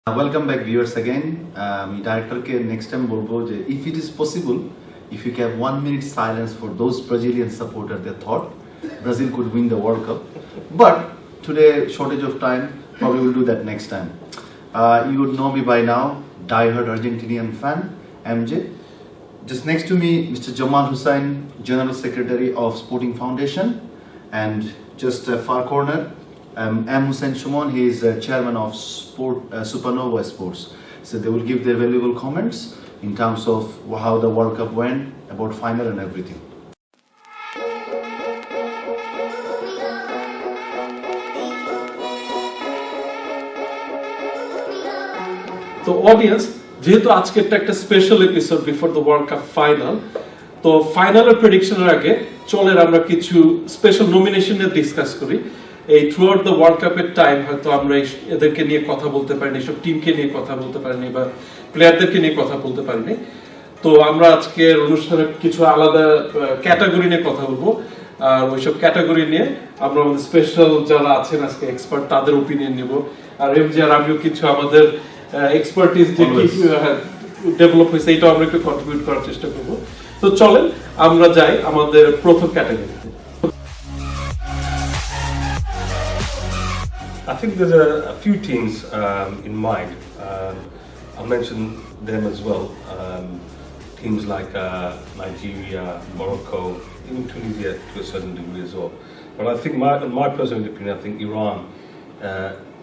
Welcome back viewers again. Director ke next time bolbo je if it is possible, if you can have 1 minute silence for those Brazilian supporters that thought Brazil could win the World Cup. But today shortage of time, probably we'll do that next time. You would know me by now, die-hard Argentinian fan, MJ. Just next to me, Mr. Jamal Hussain, General Secretary of Sporting Foundation, and just far corner, M. Hussain Shumon, he is chairman of Supernova Sports. So they will give their valuable comments in terms of how the World Cup went, about final and everything. তো audience যেহেতু আজকেরটা একটা special episode before the world cup final, তো ফাইনালের প্রেডিকশনের আগে চলেন আমরা কিছু special nomination নিয়ে ডিসকাস করি। এই থ্রু আউট দ্য ওয়ার্ল্ড কাপের টাইম হয়তো আমরা এদেরকে নিয়ে কথা বলতে পারিনি, সব টিমকে নিয়ে কথা বলতে পারিনি বা প্লেয়ারদেরকে নিয়ে কথা বলতে পারিনি। তো আমরা আজকের অনুষ্ঠানে কিছু আলাদা ক্যাটাগরি নিয়ে কথা বলবো, আর ওইসব ক্যাটাগরি নিয়ে আমরা আমাদের স্পেশাল যারা আছেন আজকে এক্সপার্ট তাদের ওপিনিয়ন নিব। আর এমজি আর আমিও কিছু আমাদের এক্সপার্টিস যে কি ডেভেলপ হয়েছে এটা আমরা একটু কন্ট্রিবিউট করার চেষ্টা করব। তো চলেন আমরা যাই আমাদের প্রথম ক্যাটাগরিতে। I think there's a few teams in mind. I'll mention them as well. Teams like Nigeria, Morocco, even Tunisia to a certain degree as well. But I think, in my personal opinion, I think Iran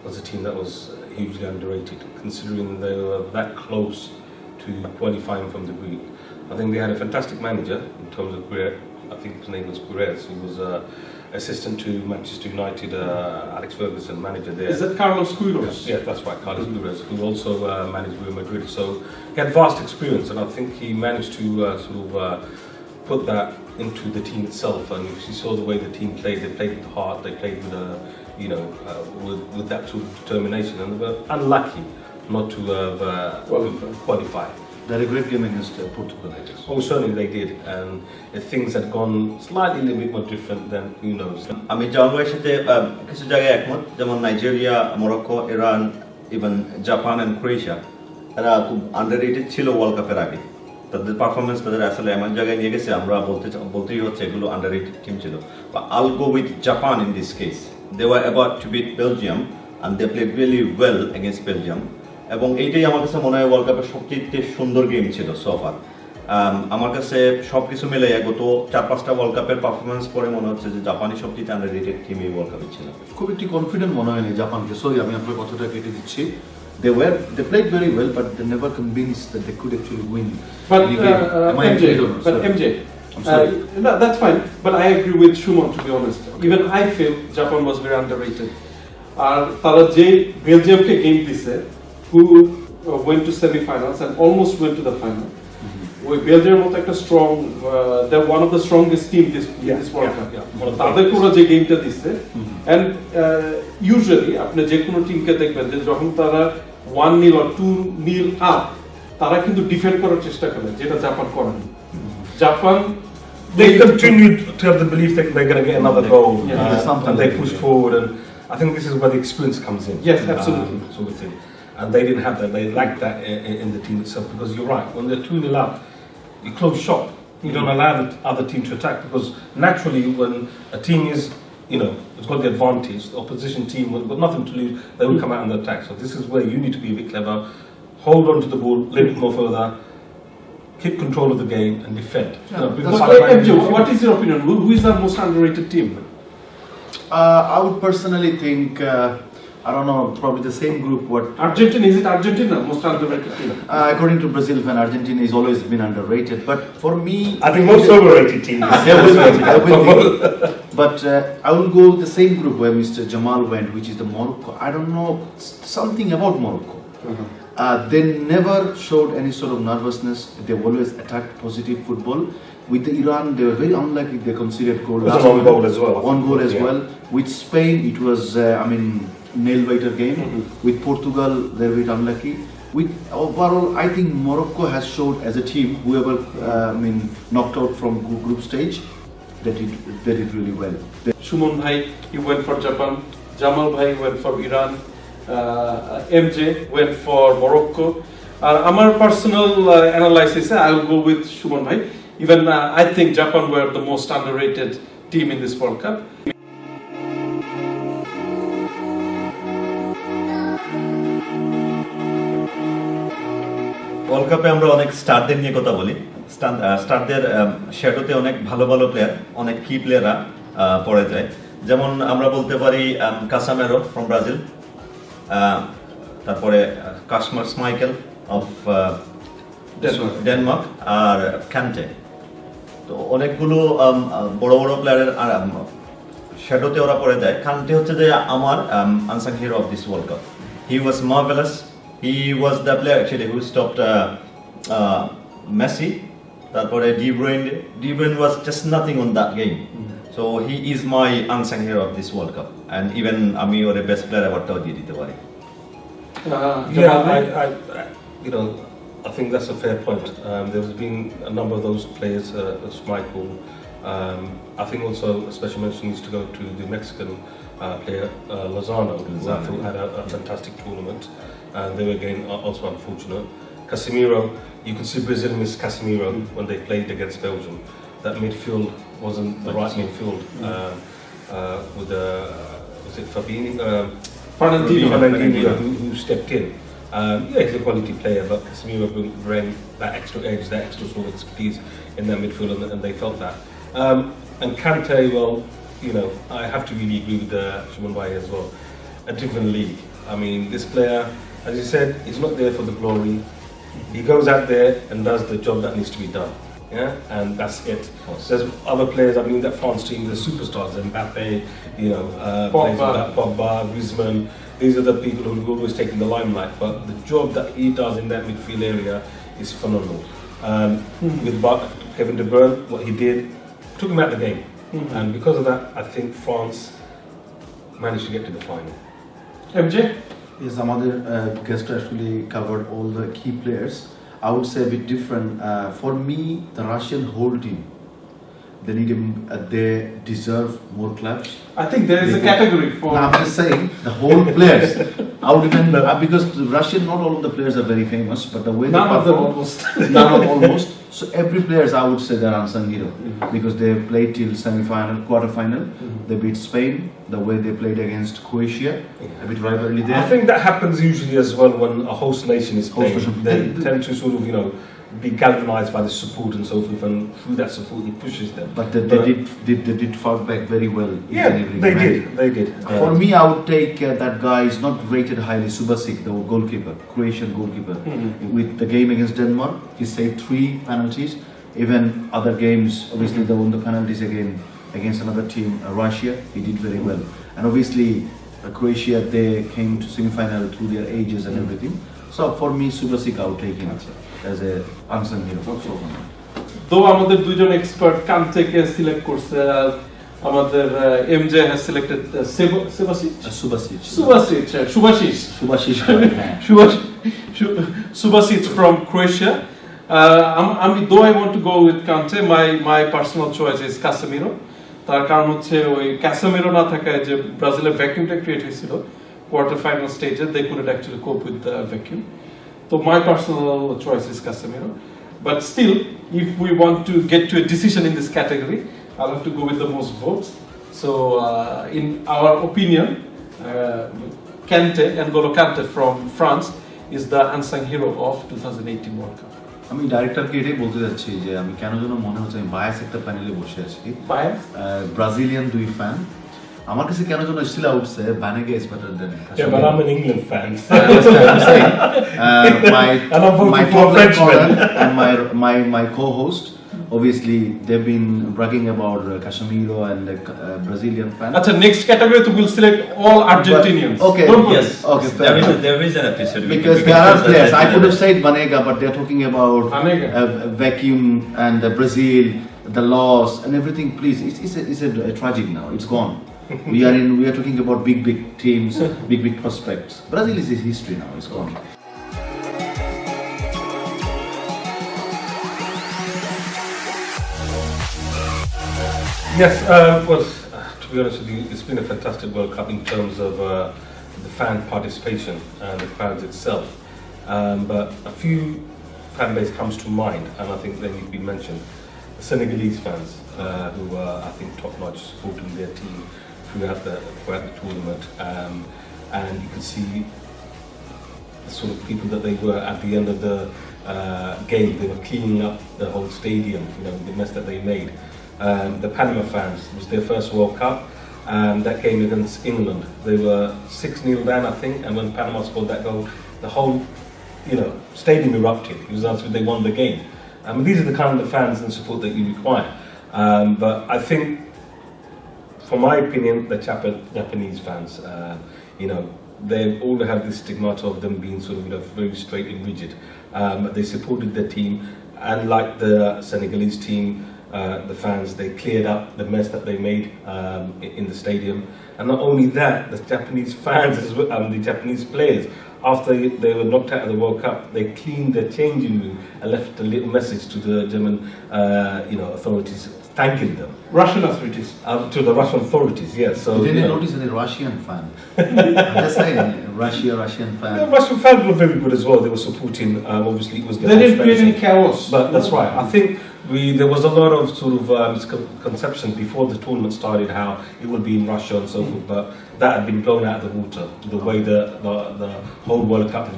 was a team that was hugely underrated, considering they were that close to qualifying from the group. I think they had a fantastic manager in terms of I think his name was Perez. He was assistant to Manchester United, Alex Ferguson, manager there. Is that Carlos Queiroz? Yeah, that's right, Carlos Queiroz, who also managed Real Madrid. So he had vast experience, and I think he managed to put that into the team itself. And if you saw the way the team played, they played with heart, they played with with that sort of determination, and they were unlucky not to have qualified. They had a great game against Portugal, I guess. Oh, certainly they did, and if things had gone slightly a little bit more different, then who knows. আমি জার্মানির সাথে কিছু জায়গায় একমত, যেমন Nigeria, Morocco, Iran, even Japan and Croatia, তারা খুব underrated ছিল ওয়ার্ল্ড কাপের আগে। তাদের পারফরমেন্স তাদের আসলে এমন জায়গায় নিয়ে গেছে, আমরা বলতেই হচ্ছে এগুলো আন্ডাররেটেড টিম ছিল। I'll go with Japan in this case. They were about to beat Belgium and they played really well against Belgium. এবং এইটাই আমার কাছে মনে হয় ওয়ার্ল্ড কাপের সবচেয়ে সুন্দর গেম ছিল সোফার। আমার কাছে সবকিছু মিলে গত 4-5টা ওয়ার্ল্ড কাপের পারফরমেন্স পরে মনে হচ্ছে যে জাপানি সবচেয়ে আন্ডাররেটেড টিম এই ওয়ার্ল্ড কাপে ছিল। খুব একটি কনফিডেন্ট মনে হয়নি জাপানকে। সরি আমি আপনার কথাটা কেটে দিচ্ছি। They played very well, but they never convinced that they could actually win. But MJ, no, that's fine. But I agree with Shumon, to be honest. Even I feel Japan was very underrated. আর তারা যে বেলজিয়ামকে game দিছে, who went to semi-finals and almost went to the final. ওই বেলজিয়ামের মতো একটা strong, they're one of the strongest team this World Cup. তাদের পুরো যে গেমটা দিছে, and usually আপনি যে কোনো টিমকে দেখবেন যে যখন তারা 1-0 or 2-0 আপ, তারা কিন্তু ডিফেন্ড করার চেষ্টা করে, যেটা জাপান করেনি। Japan they continued to have the belief that they're going to get another goal, and they pushed forward, and I think this is where the experience comes in. Yes, absolutely. Sort of thing. And they didn't have that. They lacked that in the team itself, because you're right. When they're 2-0 up, you close shop. You don't allow the other team to attack, because naturally, when a team is, it's got the advantage, the opposition team with nothing to lose, they will come out and attack. So this is where you need to be a bit clever, hold on to the ball a little bit more further, keep control of the game, and defend. What is your opinion? Who is the most underrated team? I would personally think. I don't know, probably the same group. Is it Argentina most underrated team? According to Brazil fan, Argentina has always been underrated. But for me, I think most overrated team. But I will go with the same group where Mr. Jamal went, which is the Morocco. I don't know, something about Morocco. They never showed any sort of nervousness. They always attacked positive football. With the Iran, they were very unlucky. They conceded goal. It was one goal as well. One goal as well. With Spain, it was, nail-biter game. With Portugal, they were very unlucky. With overall, I think Morocco has showed as a team, whoever knocked out from group stage, they did really well. Shumon bhai, he went for Japan. Jamal bhai went for Iran. MJ went for Morocco. Our personal analysis, I will go with Shuman Bhai. Even I think Japan were the most underrated team in this World Cup. World কাপে আমরা অনেক স্টারদের নিয়ে কথা বলি। স্টারদের শ্যাডোতে অনেক ভালো ভালো player, অনেক কি প্লেয়াররা পড়ে যায়। যেমন আমরা বলতে পারি কাসামেরো ফ্রম ব্রাজিল, তারপরে কাশমার Schmeichel of Denmark, R cante. তো অনেকগুলো বড় বড় প্লেয়ারের শ্যাডোতে ওরা পড়ে যায়। কান্টে হচ্ছে যে আমার unsung hero of this world cup. He was marvellous. He was the player actually who stopped Messi. তারপরে De Bruyne was just nothing on that game. So he is my unsung hero of this World Cup. And even আমি ওর best player awardটাও দিয়ে দিতে পারি। Yeah, I you know, I think that's a fair point. There's been a number of those players, Schmeichel. I think also a special mention needs to go to the Mexican player Lozano, who I thought had a fantastic tournament. They were again also unfortunate. Casemiro, you could see Brazil miss Casemiro when they played against Belgium. That midfield wasn't the right midfield with was it Fernandinho who stepped in. Yeah, he's a quality player, but Casemiro bring that extra edge, that extra sort of expertise in that midfield, and they felt that. And Kante, well, you know, I have to really agree with Shuman Bhai as well. A different league. I mean, this player, as you said, he's not there for the glory. He goes out there and does the job that needs to be done. Yeah, and that's it. There's other players. I mean, that France team, the superstars, Mbappe, you know, players like that, Pogba, Griezmann. These are the people who are always taking the limelight. But the job that he does in that midfield area is phenomenal. With Kevin De Bruyne, what he did took him out of the game, and because of that, I think France managed to get to the final. MJ? Yes, আমাদের guest actually covered all the key players. I would say a bit different. For me, the Russian whole team, they deserve more claps. I think there is a category for. No, I'm just saying the whole players. I would even because the Russian, not all of the players are very famous, but the way they perform, none of almost. So every players, I would say, they're unsung hero because they played till semi-final, quarter-final. They beat Spain. The way they played against Croatia, a bit rivalry there. I think that happens usually as well when a host nation is playing. They tend to sort of, you know, be galvanized by the support and so forth, and through that support he pushes them. But they did fight back very well. Yeah, they did. For me, I would take that guy is not rated highly. Subasic, the goalkeeper, Croatian goalkeeper. With the game against Denmark, he saved 3 penalties. Even other games, obviously they won the penalties again against another team, Russia. He did very well. And obviously, Croatia, they came to semi-final through their ages and everything. So for me, Subasic, I would take him as a unsung hero. Though আমাদের দুইজন expert কান থেকে select করছে, আমাদের এমজে has selected Subasic from Croatia. Though I want to go with Kante, my personal choice is Casemiro. তার কারণ হচ্ছে ওই Casemiro না থাকায় যে ব্রাজিলের ভ্যাকুয়ামটা ক্রিয়েট হয়েছিল কোয়ার্টার ফাইনাল স্টেজে, they couldn't actually cope with the vacuum. So my personal choice is Casemiro. But still, if we want to get to a decision in this category, I'll have to go with the most votes. So in our opinion, N'Golo Kante from France is the unsung hero of 2018 World Cup. আমি ডাইরেক্টরকে এটাই বলতে যাচ্ছি যে আমি কেন যেন মনে হচ্ছে আমি বায়াস একটা প্যানেলে বসে আছি, ব্রাজিলিয়ান 2 ফ্যান। আমার কাছে কেন যেন still I would say Banega is better than Yeah, but I'm an England fan. I'm saying And I'm voting my for top left Frenchman. corner and my co-host, obviously they've been bragging about Casemiro and the Brazilian fan. Acha, next category to will select all Argentinians. But, okay, don't yes, okay, fair enough. There is an episode Because there are players. I could have said Banega, but they're talking about vacuum and Brazil, the loss and everything. Please, it's a tragic now. It's gone. We are talking about big teams, big prospects. Brazil is history now. It's gone. Yes, well, to be honest with you, it's been a fantastic World Cup in terms of the fan participation and the crowds itself. But a few fan base comes to mind, and I think they need to be mentioned. The Senegalese fans, who are, I think, top-notch, supporting their team throughout the tournament, and you can see the sort of people that they were at the end of the game. They were cleaning up the whole stadium, the mess that they made. The Panama fans, it was their first World Cup, and that game against England, they were 6-0 down, I think, and when Panama scored that goal, the whole stadium erupted. It was as if they won the game. These are the kind of fans and support that you require. But I think, for my opinion, the Japanese fans, they all have this stigmata of them being sort of very straight and rigid. They supported their team, and like the Senegalese team, the fans, they cleared up the mess that they made in the stadium. And not only that, the Japanese fans, the Japanese players, after they were knocked out of the World Cup, they cleaned their changing room and left a little message to the German authorities thanking them. Russian authorities? To the Russian authorities, yes. So, you didn't notice any Russian fan? I'm just saying, Russian fan. The Russian fans were very good as well. They were supporting, obviously it was their They didn't create any chaos. But that's right. I think there was a lot of sort of misconceptions before the tournament started, how it would be in Russia and so forth, but that had been blown out of the water. The way the whole World Cup has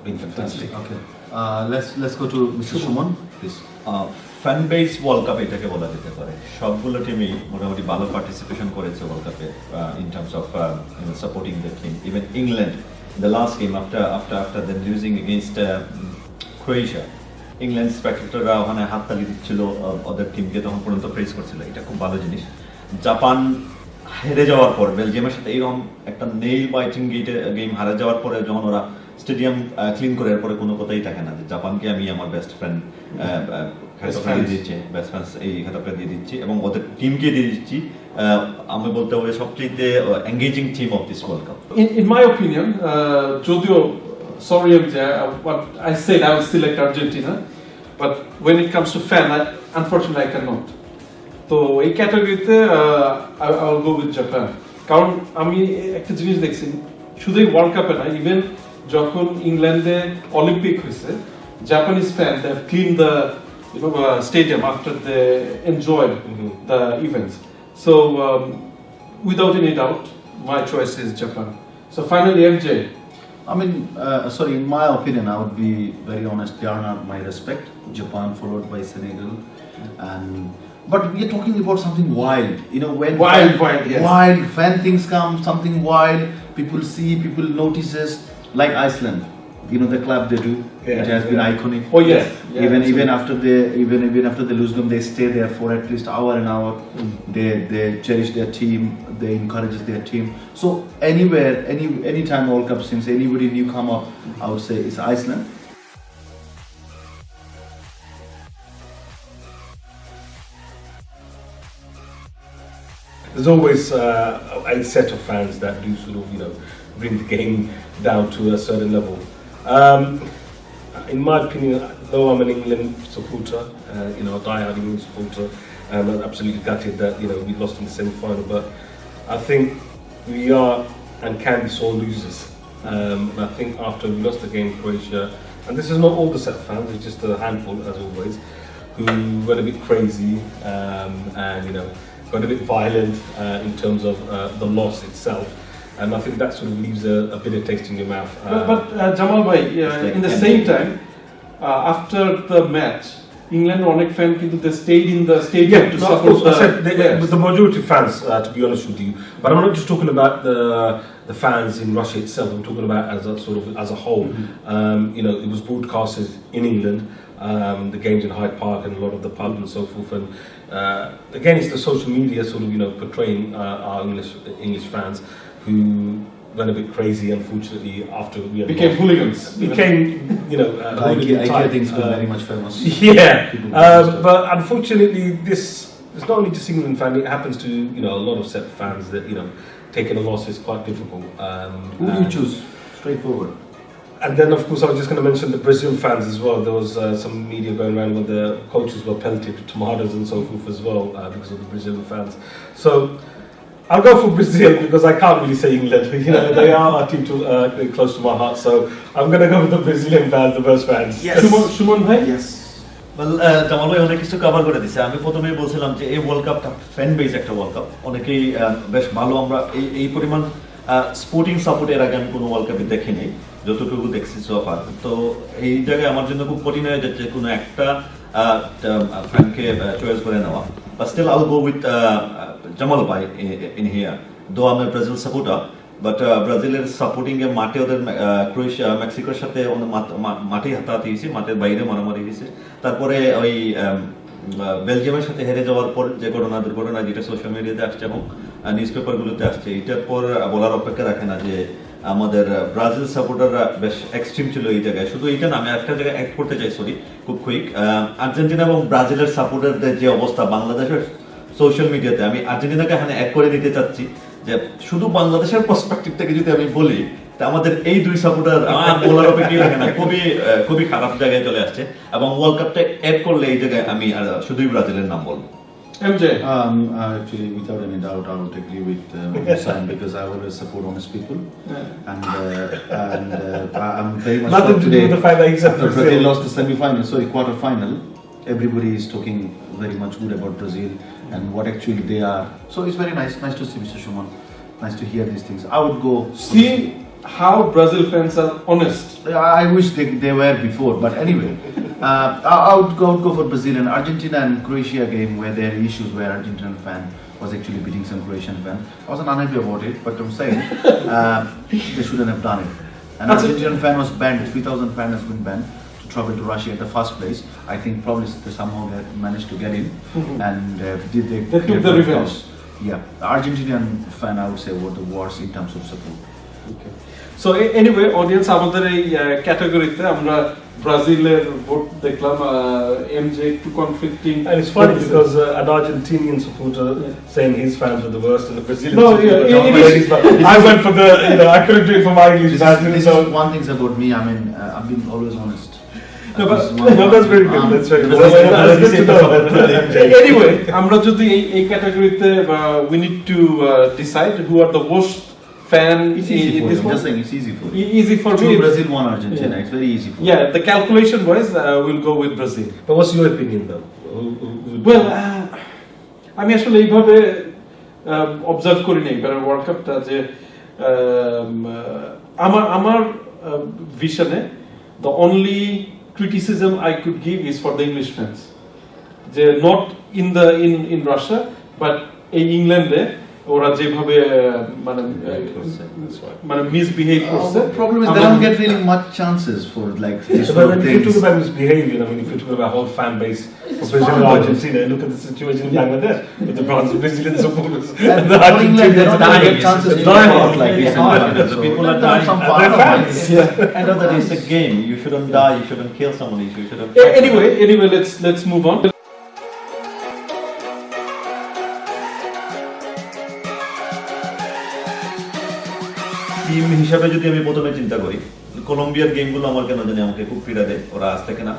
been fantastic. Okay. Let's go to Mr. Shuman, please. Fan base world cup এটাকে বলা যেতে পারে। সবগুলো টিমই মোটামুটি ভালো participation করেছে world কাপে in terms of supporting the team. Even England the last game after then losing against Croatia, England স্পেক্টেটররা ওখানে হাততালি দিচ্ছিল ওদের টিমকে, তখন পর্যন্ত প্রেস করছিল। এটা খুব ভালো জিনিস। জাপান হেরে যাওয়ার পর বেলজিয়ামের সাথে এইরকম একটা নেইল বাইটিং গেম হারা যাওয়ার পরে যখন ওরা স্টেডিয়াম ক্লিন করে, এরপরে কোনো কথাই থাকে না যে জাপানকে আমি আমার বেস্ট ফ্রেন্ড এই খেতাবটা দিয়ে দিচ্ছি এবং ওদের টিমকে দিয়ে দিচ্ছি। আমি বলতে হবে সবচেয়ে engaging team of this world cup. In my opinion, যদিও sorry MJ, what I said I would select Argentina, but when it comes to fan, unfortunately I cannot. তো এই ক্যাটাগরিতে I will go with Japan. কারণ আমি একটা জিনিস দেখছি, শুধুই ওয়ার্ল্ড কাপে না, ইভেন যখন ইংল্যান্ডে অলিম্পিক হয়েছে, Japanese fans, they have cleaned the stadium after they enjoyed the events. So without any doubt, my choice is Japan. So finally, MJ. I mean, sorry, in my opinion, I would be very honest, they are not my respect. Japan followed by Senegal, but we are talking about something wild. When wild fan things come, something wild. People see, people notices, like Iceland. The club they do, it has been iconic. Oh yes. Even after they lose them, they stay there for at least hour and hour. They cherish their team, they encourage their team. So anywhere, anytime World Cup, since anybody new come up, I would say it's Iceland. There's always a set of fans that do sort of bring the game down to a certain level. In my opinion, though I'm an England supporter, a die-hard England supporter, I'm absolutely gutted that we lost in the semi-final. But I think we are and can be sore losers. And I think after we lost the game in Croatia, and this is not all the set fans, it's just a handful as always, who went a bit crazy and got a bit violent in terms of the loss itself. And I think that sort of leaves a bitter taste in your mouth. But Jamal bhai, in the same time, after the match, England অনেক fan কিন্তু they stayed in the stadium to support the majority of fans, to be honest with you. But I'm not just talking about the fans in Russia itself. I'm talking about as a whole. It was broadcasted in England, the games in Hyde Park and a lot of the pubs and so forth. And again, it's the social media portraying our English fans who went a bit crazy, unfortunately, after we had became hooligans. IKEA things were very much famous. Yeah, but unfortunately, this is not only just England fan. It happens to a lot of set fans that taking a loss is quite difficult. Who do you choose? Straightforward. And then, of course, I was just going to mention the Brazil fans as well. There was some media going around where the coaches were pelted with tomatoes and so forth as well because of the Brazilian fans. So I'll go for Brazil because I can't really say England. You know, they are a team close to my heart, so I'm going to go with the Brazilian fans, the best fans. Suman ভাই জামাল ভাই অনেক কিছু cover করে দিছে। আমি প্রথমেই বলছিলাম যে এই ওয়ার্ল্ড কাপটা ফ্যান বেস একটা ওয়ার্ল্ড কাপ, অনেকেই বেশ ভালো। আমরা এই পরিমাণ স্পোর্টিং সাপোর্ট এর আগে আমি কোনো ওয়ার্ল্ড কাপে দেখিনি, যতটুকু দেখছি সোফার। তো এই জায়গায় আমার জন্য খুব কঠিন হয়ে যাচ্ছে কোনো একটা ফ্যানকে চয়েস করে নেওয়া। But still I will go with Jamal ভাই ইন হিয়ার, দো আমি ব্রাজিল সাপোর্টার, বাট ব্রাজিলের সাপোর্টিং এ মাঠে ওদের ক্রোয়েশিয়া মেক্সিকোর সাথে মাঠে হাতাহাতি হয়েছে, মাঠের বাইরে মারামারি হয়েছে। তারপরে ওই বেলজিয়ামের সাথে হেরে যাওয়ার পর যে দুর্ঘটনা যেটা সোশ্যাল মিডিয়াতে আসছে এবং নিউজ পেপারগুলোতে আসছে, এটার পর বলার অপেক্ষা রাখে না যে আমাদের ব্রাজিল সাপোর্টাররা বেশ এক্সট্রিম ছিল এই জায়গায়। শুধু এইটা না, আমি একটা জায়গায় অ্যাড করতে চাই, সরি খুব কুইক। আর্জেন্টিনা এবং ব্রাজিলের সাপোর্টারদের যে অবস্থা বাংলাদেশের সোশ্যাল মিডিয়াতে, আমি আর্জেন্টিনাকে এখানে অ্যাড করে দিতে চাচ্ছি যে শুধু বাংলাদেশের পার্সপেক্টিভ থেকে যদি আমি বলি, তা আমাদের এই দুই সাপোর্টার আমার বলার অপেক্ষা রাখে না, খুবই খারাপ জায়গায় চলে আসছে। এবং ওয়ার্ল্ড কাপটা অ্যাড করলে এই জায়গায় আমি শুধুই ব্রাজিলের নাম বলবো। MJ Actually, without any doubt, I would agree with Sam because I always support honest people, and I'm very much Nothing to do today. with the fact that he's After Brazil lost the semi-final, sorry, quarter-final, everybody is talking very much good about Brazil and what actually they are. So it's very nice to see Mr. Shuman. Nice to hear these things. I would go see how Brazil fans are honest. I wish they were before, but anyway, I would go for Brazil and Argentina and Croatia game where there are issues where Argentinian fan was actually beating some Croatian fan. I wasn't unhappy about it, but I'm saying they shouldn't have done it. And Argentinian fan was banned. 3,000 fan has been banned to travel to Russia in the first place. I think probably they somehow managed to get in, and they took the revenge. Yeah, the Argentinian fan I would say were the worst in terms of support. Okay. So anyway, audience, আমাদের এই ক্যাটাগরিতে আমরা ব্রাজিলের vote দেখলাম, MJ একটু conflicting, And it's funny because an Argentinian supporter saying his fans were the worst and the Brazilian No, supporter yeah, I went for the, I couldn't do it for my English fans. This So is one thing about me. I mean, I've been always honest. no, that's very good. That's very good. That's good to know. Anyway, আমরা যদি এই ক্যাটাগরিতে we need to decide who are the worst fan. It's easy for this you. I'm one. just saying it's easy for you. Easy for Two me. Brazil, one Argentina. It's very easy for you. Yeah, the calculation wise, we'll go with Brazil. But what's your opinion though? Well, আমি আসলে এইভাবে observe করি নাই এবার world কাপটা যে আমার ভিশনে the only criticism I could give is for the English fans. যে not in Russia, but in England ওরা যেভাবে মানে মিসবিহেভ করছে। Problem is they don't get really much chances for like this But sort of then if you talk things. about misbehavior, I mean, if you talk about whole fan base of Brazil and fine. Argentina, look at the situation in Bangladesh with the Brazilian supporters And the for England, they don't Argentinians get chances to dying. talk like this. The people are There dying. some And they're fun. fans. End of the day, it's a game. You shouldn't die. You shouldn't kill someone. You shouldn't. Anyway, let's move on. Team হিসাবে যদি আমি প্রথমে চিন্তা করি, কলম্বিয়ার গেমগুলো আমার কেন জানি আমাকে খুব পীড়া দেয়। ওরা আজ থেকে না,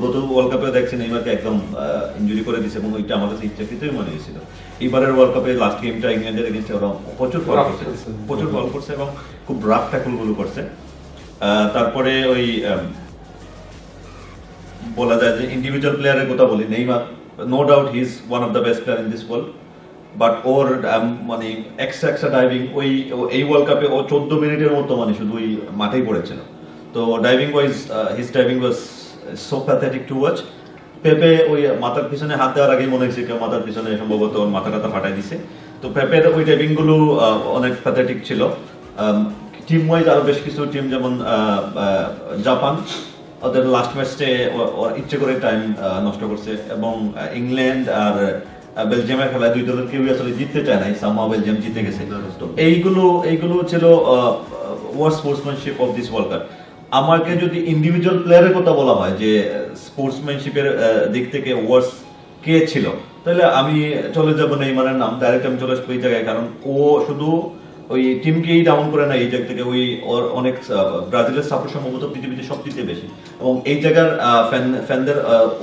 গত ওয়ার্ল্ড কাপে দেখছি নেইমারকে একদম ইনজুরি করে দিয়েছে এবং ওইটা আমার কাছে ইচ্ছাকৃতই মনে হয়েছিল। এইবারের ওয়ার্ল্ড কাপে লাস্ট গেমটা ইংল্যান্ডের এগেইনস্টে ওরা প্রচুর ফল করছে এবং খুব রাফ ট্যাকলগুলো করছে। তারপরে ওই বলা যায় যে ইন্ডিভিজুয়াল প্লেয়ারের কথা বলি, Neymar no doubt he is one of the best player in this world, but ওর মানে এক্সট্রা ডাইভিং এই ওয়ার্ল্ড কাপে ও 14 মিনিটের মতো মানে শুধু ওই মাঠেই পড়েছিল। তো diving wise his diving was so pathetic to watch. পেপে ওই মাথার পিছনে হাত দেওয়ার আগে মনে হয়েছে কেউ মাথার পিছনে সম্ভবত ওর মাথাটা ফাটাই দিছে। তো পেপের ওই ডাইভিং গুলো অনেক প্যাথেটিক ছিল। টিম ওয়াইজ আরো বেশ কিছু টিম যেমন জাপান ওদের লাস্ট ম্যাচে ইচ্ছে করে টাইম নষ্ট করছে এবং ইংল্যান্ড আর বেলজিয়ামের খেলায় দুই দলের কেউই আসলে জিততে চায় নাই, সামহাউ বেলজিয়াম জিতে গেছে। তো এইগুলো ছিল worst sportsmanship of this world cup. আমাকে যদি ইন্ডিভিজুয়াল প্লেয়ারের কথা বলা হয় যে স্পোর্টসম্যানশিপের দিক থেকে ওয়ার্স্ট কে ছিল, তাহলে আমি চলে যাবো নেইমারের নাম, ডাইরেক্ট আমি চলে আসবো এই জায়গায়। কারণ ও শুধু ওই টিমকেই ডাউন করে না, এই জায়গা থেকে ওই ওর অনেক ব্রাজিলের সাপোর্ট সম্ভবত পৃথিবীতে সবচেয়ে বেশি এবং এই জায়গার ফ্যানদের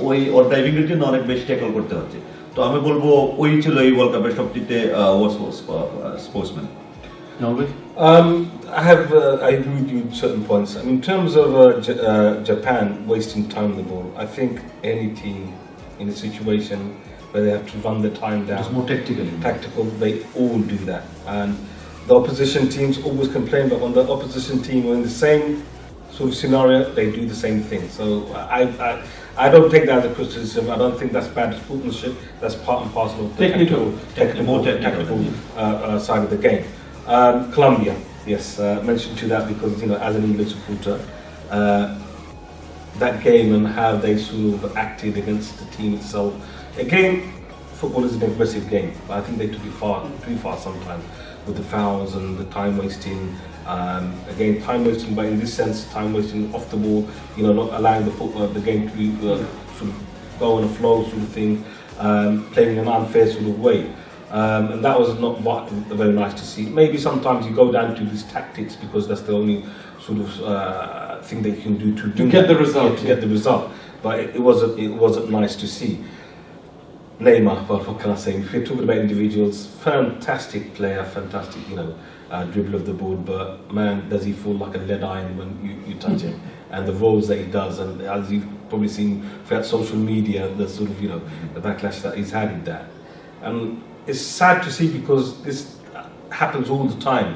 ওই ওর ড্রাইভিং এর জন্য অনেক বেশি ট্যাকল করতে হচ্ছে। তো আমি বলবো ওই ছিল এই ওয়ার্ল্ড কাপের সবচেয়ে sportsman. I agree with you on certain points. I mean, in terms of Japan wasting time on the ball, I think any team in a situation where they have to run the time down, It's more tactical. they all do that. And the opposition teams always complain, but when the opposition team are in the same sort of scenario, they do the same thing. So I don't take that as a criticism. I don't think that's bad sportsmanship. That's part and parcel of the technical side of the game. Colombia, yes, mentioned to that because as an English supporter, that game and how they sort of acted against the team itself. Again, football is an aggressive game, but I think they took it too far sometimes with the fouls and the time wasting. Again, time wasting, but in this sense, time wasting off the ball. Not allowing the game to sort of go on a flow sort of thing, playing in an unfair sort of way. And that was not very nice to see. Maybe sometimes you go down to these tactics because that's the only sort of thing they can do to get the result. To get the result. But it wasn't nice to see. Neymar, what can I say? If you're talking about individuals, fantastic player, fantastic, dribble of the ball. But man, does he feel like a lead iron when you touch him? And the roles that he does, and as you've probably seen throughout social media, the sort of the backlash that he's had in that. And it's sad to see because this happens all the time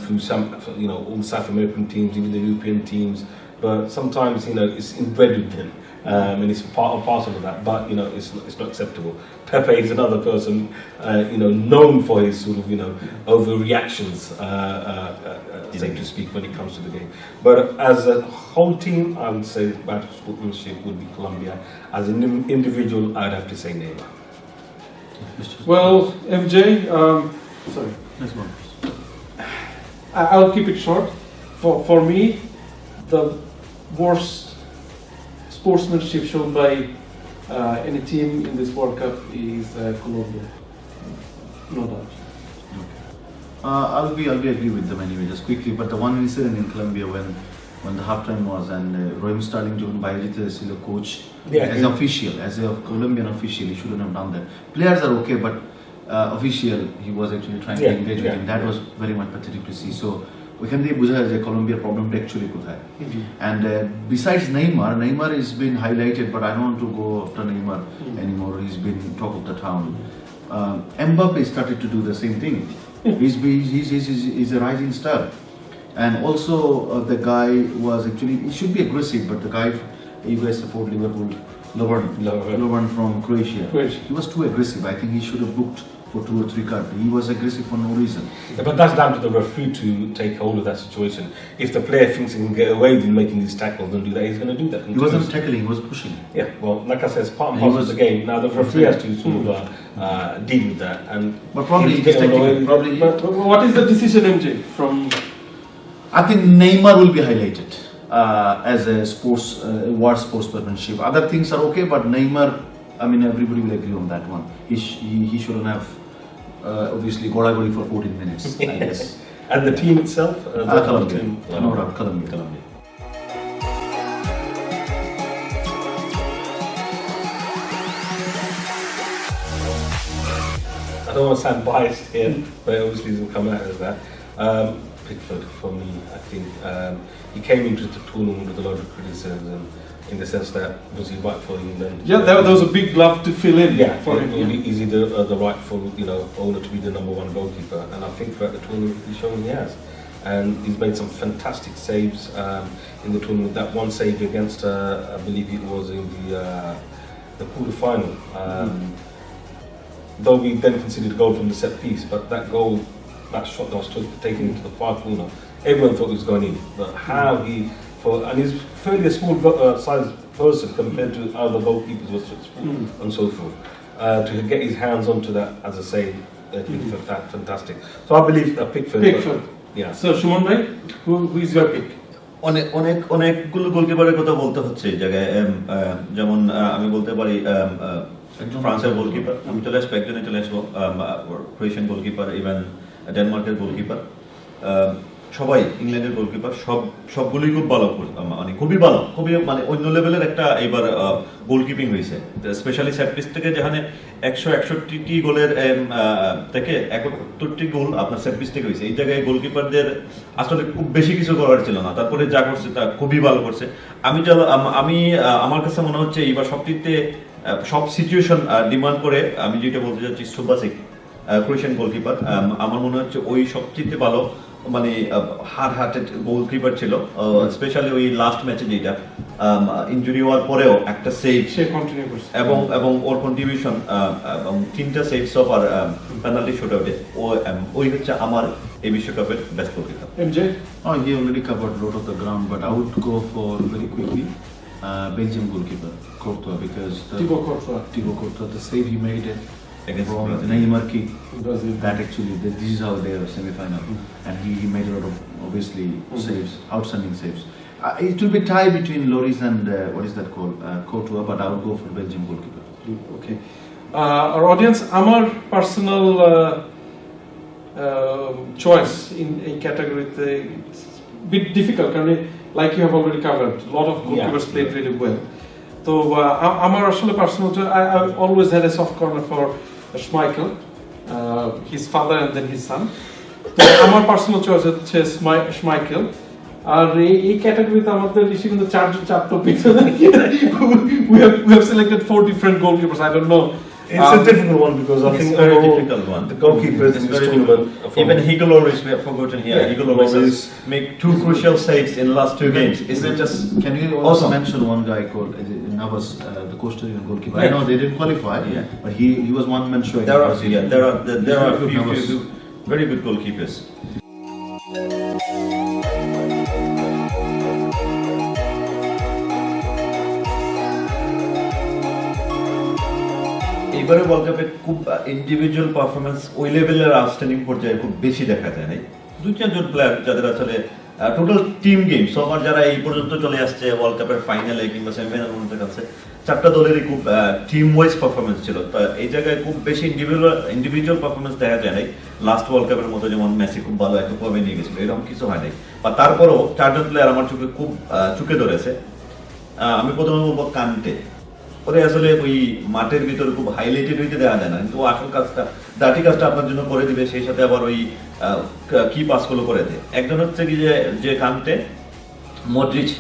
through all the South American teams, even the European teams. But sometimes it's inbred with them, and it's part and parcel of that. But it's not acceptable. Pepe is another person, known for his sort of overreactions, so to speak, when it comes to the game. But as a whole team, I would say bad sportsmanship would be Colombia. As an individual, I'd have to say Neymar. Well, MJ, sorry. Let's go. I'll keep it short. For me, the worst sportsmanship shown by any team in this World Cup is Colombia. No doubt. I'll be agree with them anyway, just quickly. But the one incident in Colombia when the halftime was and Raheem Sterling যখন বাইরে যেতে ছিল coach as a Colombian official, he shouldn't have done that. Players are okay, but official, he was actually trying to engage with him. That was very much pathetic to see. So ওইখান থেকে বোঝা যায় যে কলম্বিয়ার প্রবলেমটা actually কোথায়। And besides Neymar is been highlighted, but I don't want to go after Neymar anymore. He's been talk of the town. Mbappe started to do the same thing. He's a rising star. And also the guy was actually, he should be aggressive, but the guy, you guys support Liverpool, Lovan from Croatia. He was too aggressive. I think he should have booked for 2 or 3 cards. He was aggressive for no reason. Yeah, but that's down to the referee to take hold of that situation. If the player thinks he can get away with making these tackles and do that, he's going to do that. He wasn't tackling, he was pushing. Yeah, well, like I said, it's part and parcel of the game. Now the referee has to sort of deal with that. But probably he's taking. But what is the decision, MJ? I think Neymar will be highlighted as a war sportsmanship. Other things are okay, but Neymar, I mean, everybody will agree on that one. He shouldn't have obviously Goragori for 14 minutes, I guess. And the team itself? Colombia. No doubt, Colombia. I don't want to sound biased here, but obviously it will come out as that. Pickford, for me, I think he came into the tournament with a lot of criticism in the sense that was he right for England? Yeah, there was a big glove to fill in for him. Is he the rightful owner to be the number 1 goalkeeper? And I think throughout the tournament he's shown he has. And he's made some fantastic saves in the tournament. That one save against, I believe it was in the quarter-final. Though we then conceded a goal from the set piece, but that shot that was taken into the far corner, everyone thought it was going in. But how and he's fairly a small sized person compared to other goalkeepers and so forth. To get his hands onto that, as I say, fantastic. So I believe Pickford. Yeah. So Shumon bhai, who is your pick? অনেকগুলো গোলকিপারের কথা বলতে হচ্ছে এই জায়গায়, যেমন আমি বলতে পারি ফ্রান্সের গোলকিপার, আমি চলে আসবো ক্রোয়েশিয়ান গোলকিপার, ইভেন ডেনমার্কের গোলকিপার। সবাই ইংল্যান্ডের গোলকিপার সবগুলোই খুব ভালো, মানে খুবই ভালো, খুবই মানে অন্য লেভেলের একটা এবার গোলকিপিং হয়েছে, স্পেশালি সেট পিস থেকে যেখানে 161টি গোলের থেকে 71টি গোল আপনার সেট পিস থেকে হয়েছে। এই জায়গায় গোলকিপারদের আসলে খুব বেশি কিছু করার ছিল না, তারপরে যা করছে তা খুবই ভালো করছে। আমি আমার কাছে মনে হচ্ছে এইবার সব সিচুয়েশন ডিমান্ড করে, আমি যেটা বলতে চাচ্ছি সুবাসিক ক্রোয়েশিয়ান গোলকিপার, আমার মনে হচ্ছে ওই সবচেয়ে ভালো মানে হার্ড হার্টেড গোলকিপার ছিল, স্পেশালি ওই লাস্ট ম্যাচে যেটা ইনজুরি হওয়ার পরেও একটা সেভ সে কন্টিনিউ করছে এবং ওর কন্ট্রিবিউশন এবং 3টা সেভস অফ আর পেনাল্টি শুটআউটে ওই হচ্ছে আমার এই বিশ্বকাপের best goalkeeper. MJ? Oh, he already covered a lot of the ground, but I would go for very quickly Belgium goalkeeper Courtois, because Thibaut Courtois, the save he made Against from Brazil. Neymar kick, Brazil. that actually this is how they are semi-final, and he made a lot of obviously saves, outstanding saves. It will be tie between Lloris and what is that called, Courtois, but I would go for Belgium goalkeeper. Okay. Our audience, আমার personal choice in a category, it's a bit difficult, like you have already covered, a lot of goalkeepers played really well. So আমার আসলে personal choice, I always had a soft corner for Schmeichel, his father and then his son. তো আমার personal choice হচ্ছে Schmeichel. আর এই ক্যাটাগরিতে আমাদের ঋষি কিন্তু চার topic, we have selected 4 different goalkeepers. I don't know. It's a difficult one because I think very overall difficult one. the goalkeepers in this tournament, Even Higuaín Lloris, we have forgotten here. Yeah, Higuaín Lloris Lloris. make 2 crucial saves in the last 2 games. Isn't it just Can we also awesome? mention one guy called Navas, the Costa Rican goalkeeper? Yeah. I know they didn't qualify, Yeah. but he was one man show. There are a few Navas. very good goalkeepers. এবারে world কাপে খুব individual performance ওই লেভেলের outstanding পর্যায়ে খুব বেশি দেখা যায় নাই। 2-4 প্লেয়ার যাদের আসলে টোটাল টিম গেম সবার যারা এই পর্যন্ত চলে আসছে ওয়ার্ল্ড কাপের ফাইনালে কিংবা সেমিফাইনাল মধ্যে কাছে 4টা দলেরই খুব টিম ওয়াইজ পারফরমেন্স ছিল। তো এই জায়গায় খুব বেশি ইন্ডিভিজুয়াল পারফরমেন্স দেখা যায় নাই। লাস্ট ওয়ার্ল্ড কাপের মতো যেমন মেসি খুব ভালো একটা পর্বে নিয়ে গেছিল, এরকম কিছু হয় নাই। বা তারপরও 4জন প্লেয়ার আমার চোখে খুব চোখে ধরেছে। আমি প্রথমে বলবো কান্তে, ওরে আসলে ওই মাঠের ভিতরে খুব হাইলাইটেড হইতে দেওয়া যায় না, কিন্তু আসল কাজটা ডার্টি কাজটা আপনার জন্য করে দিবে, সেই সাথে আবার ওই কি পাসগুলো করে দেয়। একজন হচ্ছে কি যে Kante, Modric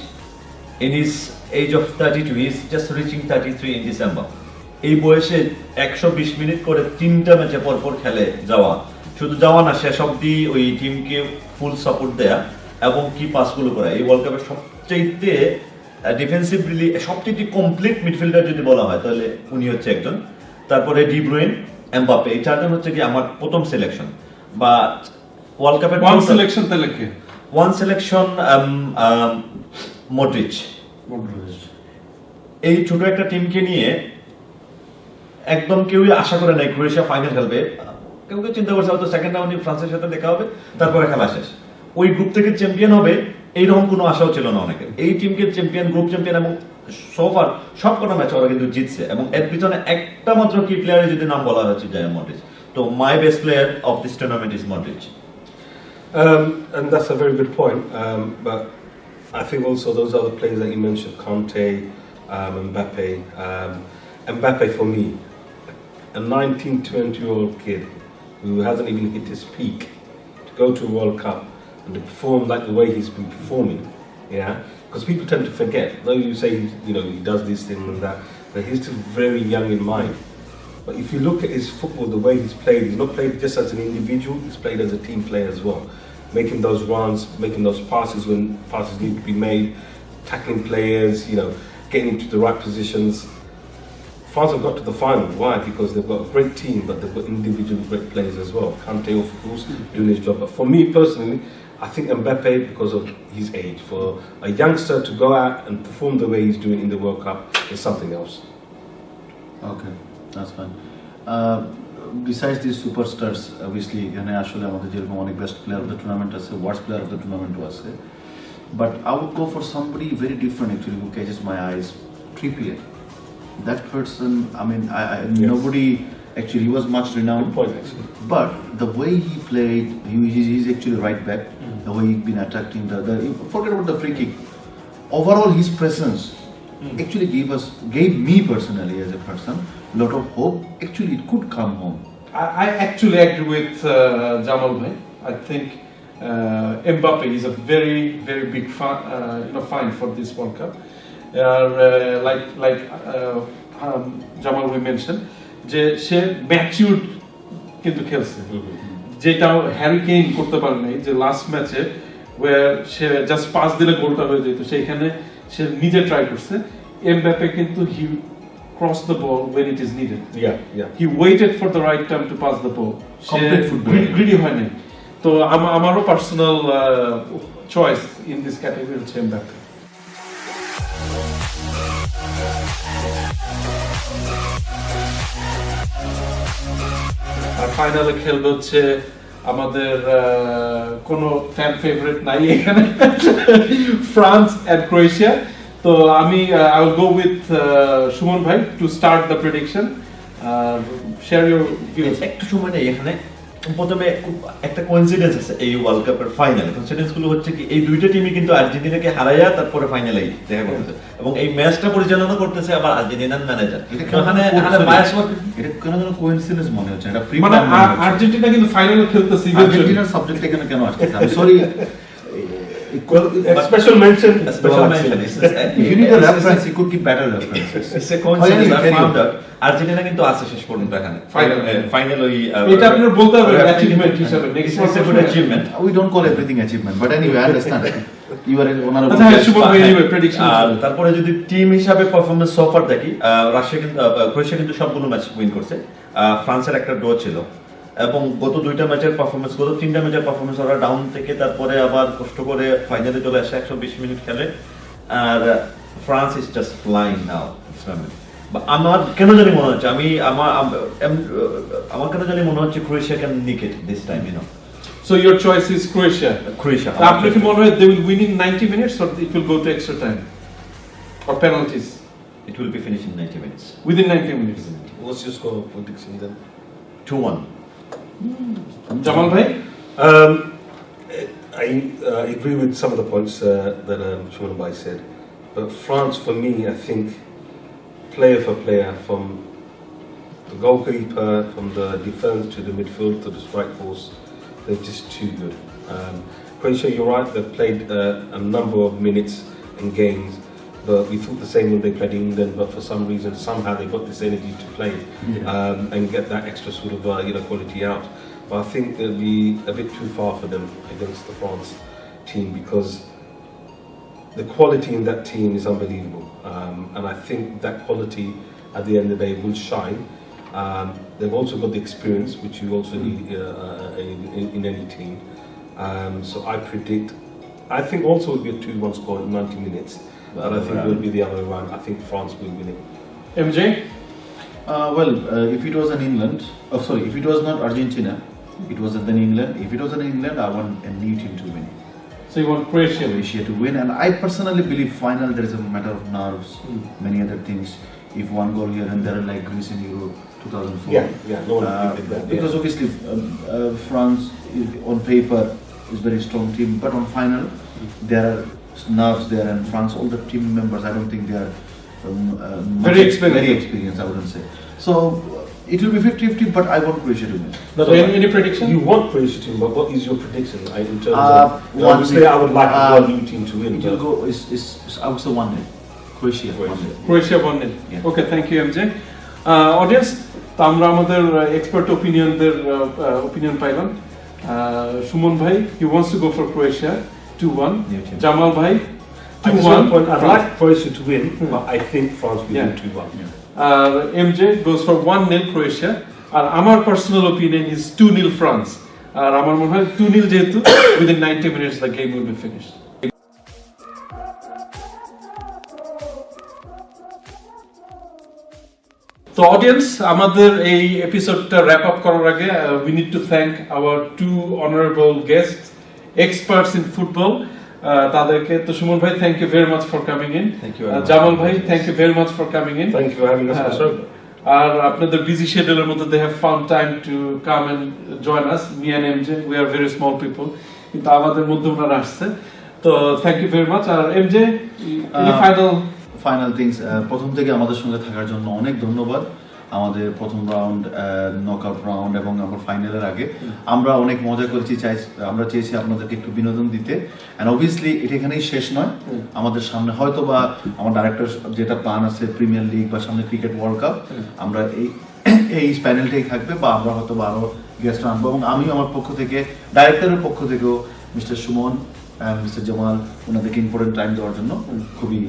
in his age of 32, he is just reaching 33 in December. এই বয়সে 120 মিনিট করে 3টা ম্যাচে পরপর খেলে যাওয়া, শুধু যাওয়া না, শেষ অব্দি ওই টিমকে ফুল সাপোর্ট দেয়া এবং কি পাসগুলো করা। এই ওয়ার্ল্ড কাপের সবচেয়ে ডিফেন্সিভলি সবচেয়ে কমপ্লিট মিডফিল্ডার যদি বলা হয় তাহলে উনি হচ্ছে একজন। তারপরে ডি ব্রুইন, এমবাপ্পে, এই 4জন হচ্ছে কি আমার প্রথম সিলেকশন। বা ওয়ার্ল্ড কাপের ওয়ান সিলেকশন তাহলে কি? One selection Modric. এই ছোট একটা টিমকে নিয়ে একদম কেউই আশা করে নাই ক্রোয়েশিয়া ফাইনাল খেলবে। কেউ কেউ চিন্তা করছে হয়তো সেকেন্ড রাউন্ডে ফ্রান্সের সাথে দেখা হবে, তারপরে খেলা শেষ। ওই গ্রুপ থেকে চ্যাম্পিয়ন হবে এইরকম কোনো আশাও ছিল না অনেকের। এই টিমকে চ্যাম্পিয়ন, গ্রুপ চ্যাম্পিয়ন এবং সোফার সব কটা ম্যাচ ওরা কিন্তু জিতছে, এবং এর পিছনে একটা মাত্র কি প্লেয়ারের যদি নাম বলা হচ্ছে যে মডরিচ। তো my best player of this tournament is Modric. And that's a very good point. But I think also those other players that you mentioned, Conte, Mbappe. Mbappe for me, a 19-20-year-old kid who hasn't even hit his peak, to go to a World Cup and to perform like the way he's been performing, yeah. Because people tend to forget. Though you say he does this thing and that, but he's still very young in mind. But if you look at his football, the way he's played, he's not played just as an individual. He's played as a team player as well, making those runs, making those passes when passes need to be made, tackling players, getting into the right positions. France have got to the final. Why? Because they've got a great team, but they've got individual great players as well. Kante, of course, doing his job. But for me personally, I think Mbappe, because of his age, for a youngster to go out and perform the way he's doing in the World Cup is something else. Okay, that's fine. Besides these superstars, obviously, এখানে আসলে আমাদের যেরকম অনেক best player of the tournament আছে, worst player of the টুর্নামেন্টও আছে, but I would go for somebody very different actually who catches my eyes. Trippier. That person, I mean, Yes. nobody Actually, he was much renowned. Good point, actually. But the way he played, he's actually right back. The way he's been attacking, forget about the free kick. Overall, his presence actually gave me personally as a person a lot of hope. Actually, it could come home. I actually agree with Jamal bhai. I think Mbappe is a very very big find for this World Cup. Like Jamal we mentioned, যে সে matured কিন্তু খেলছে, যেটা Harry Kane করতে পারে নাই, যে last ম্যাচে wire সে just pass দিলে গোলটা হয়ে যেত, সেইখানে সে নিজে ট্রাই করছে। এমবাপ্পে কিন্তু হি cross the ball when it is needed. Yeah. He waited for the right time to pass the ball. Complete football. Greedy হয় নাই। তো আমারও personal choice in this category হচ্ছে এমবাপ্পে। আর ফাইনালে খেলবে হচ্ছে আমাদের কোনো ফ্যান ফেভারিট নাই এখানে, ফ্রান্স এন্ড ক্রোয়েশিয়া। তো আমি I will go with Suman ভাই to start the prediction. Share your views. একটু সময় নেই এখানে। প্রথমে একটা কোইন্সিডেন্স আছে এই ওয়ার্ল্ড কাপের ফাইনালে। কোইন্সিডেন্স গুলো হচ্ছে কি, এই দুইটা টিমই কিন্তু আর্জেন্টিনাকে হারায়া তারপরে ফাইনালেই দেখা করতেছে, এবং এই ম্যাচটা পরিচালনা করতেছে আবার আর্জেন্টিনার ম্যানেজার। এখানে বায়াস এটা কেন যেন কোইন্সিডেন্স মনে হচ্ছে, এটা মানে আর্জেন্টিনা কিন্তু ফাইনালে খেলতেছে, আর্জেন্টিনার সাবজেক্ট এখানে কেন আসছে? আমি sorry, Special mention. if you need a reference, you could give better references. It's a coincidence. I found out Argentina কিন্তু আছে শেষ পর্যন্ত এখানে ফাইনাল। ওই এটা আপনি বলতে হবে অ্যাচিভমেন্ট হিসেবে, next it's a good achievement. We don't call everything achievement, but anyway, I understand. You are honorable. আচ্ছা সুমন ভাই, anyway prediction। তারপরে যদি টিম হিসাবে পারফরম্যান্স সোফার দেখি, রাশিয়া কিন্তু ক্রোয়েশিয়া কিন্তু সবগুলো ম্যাচ উইন করছে। ফ্রান্সের একটা ড্র ছিল, এবং গত দুইটা ম্যাচের পারফরমেন্স, গত তিনটা ম্যাচের পারফরমেন্স ওরা ডাউন থেকে তারপরে আবার কষ্ট করে ফাইনালে চলে আসে, 120 মিনিট খেলে। আর ফ্রান্স ইজ জাস্ট ফ্লাইং নাও। আমার কেন জানি মনে হচ্ছে, আমার কেন জানি মনে হচ্ছে Croatia can nick it this time, you know. So your choice is Croatia. Croatia. আপনি কি মনে হয় they will win in 90 minutes or it will go to extra time or penalties? It will be finished in 90 minutes. Within 90 minutes. What's your score prediction then? 2-1. Jamal bhai? I agree with some of the points that Shuman Bhai said. But France, for me, I think, player for player, from the goalkeeper, from the defence to the midfield to the strike force, they're just too good. Croatia, you're right, they've played a number of minutes and games, but we thought the same when they played England, but for some reason, somehow they got this energy to play and get that extra sort of quality out. But I think it'll be a bit too far for them against the France team, because the quality in that team is unbelievable. And I think that quality at the end of the day will shine. They've also got the experience, which you also need in any team. So I think also it will be a 2-1 score in 90 minutes. But I think it will be the other way around. I think France will win it. MJ? If it was in England, if it was not Argentina, it was in England. If it was in England, I want a new team to win. So you want Croatia to win, and I personally believe final there is a matter of nerves, many other things. If one goal here and there, like Greece in Euro 2004. Yeah, no one predicted that. Because obviously France on paper is very strong team, but on final there are nerves there, and France, all the team members, I don't think they are very experienced, I wouldn't say. So it will be 50-50, but I want Croatia to win. So any prediction? You want Croatia to win, but what is your prediction in terms of? Obviously, I would like one new team to win. It will go. I would say 1-0. Croatia 1-0. Croatia 1-0. Yeah. Okay, thank you, MJ. Audience, তো আমরা আমাদের expert opinion পাইলাম। সুমন ভাই, he wants to go for Croatia 2-1. Jamal bhai, 2-1. I'd like Croatia to win, but I think France will win 2-1. MJ goes for 1-0 Croatia. আর আমার personal opinion is 2-0 France. আর আমার মনে হয় 2-0 যেহেতু within 90 minutes the game will be finished. তো audience, আমাদের এই এপিসোডটা wrap up করার আগে we need to thank our two honorable guests, experts in football. তাদেরকে তো সুমন ভাই, thank you very much for coming in. Thank you very much. Jamal bhai, thank you very much for coming in. Thank you for having us on the show. আর আপনাদের busy শিডিউলের মধ্যে they have found time to come and join us, me and MJ. We are very small people, কিন্তু আমাদের মধ্যে ওনারা আসছে, তো thank you very much. আর MJ, final things, প্রথম থেকে আমাদের সঙ্গে থাকার জন্য অনেক ধন্যবাদ। আমাদের প্রথম রাউন্ড, নকআউট রাউন্ড এবং আমার ফাইনালের আগে আমরা অনেক মজা করেছি, আমরা চেয়েছি আপনাদেরকে একটু বিনোদন দিতে। অ্যান্ড অবভিয়াসলি এটা এখানেই শেষ নয়, আমাদের সামনে হয়তো বা আমার ডাইরেক্টর যেটা প্ল্যান আছে প্রিমিয়ার লিগ বা সামনে ক্রিকেট ওয়ার্ল্ড কাপ, আমরা এই প্যানেলটাই থাকবে বা আমরা হয়তো বা আরও গেস্ট আনবো। এবং আমি আমার পক্ষ থেকে, ডাইরেক্টরের পক্ষ থেকেও মিস্টার সুমন, মিস্টার জামাল, ওনাদেরকে ইম্পর্টেন্ট টাইম দেওয়ার জন্য খুবই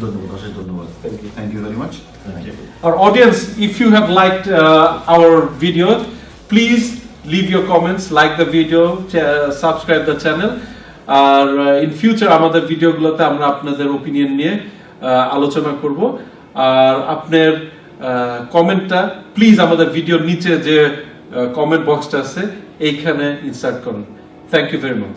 ধন্যবাদ, অশেষ ধন্যবাদ। Thank you very much. Our audience, if you have liked our video, please leave your comments, like the video, subscribe the channel. আর in future আমাদের ভিডিওগুলোতে আমরা আপনাদের ওপিনিয়ন নিয়ে আলোচনা করব। আর আপনার কমেন্টটা প্লিজ আমাদের ভিডিওর নিচে যে কমেন্ট বক্সটা আছে এইখানে ইনসার্ট করুন। Thank you very much.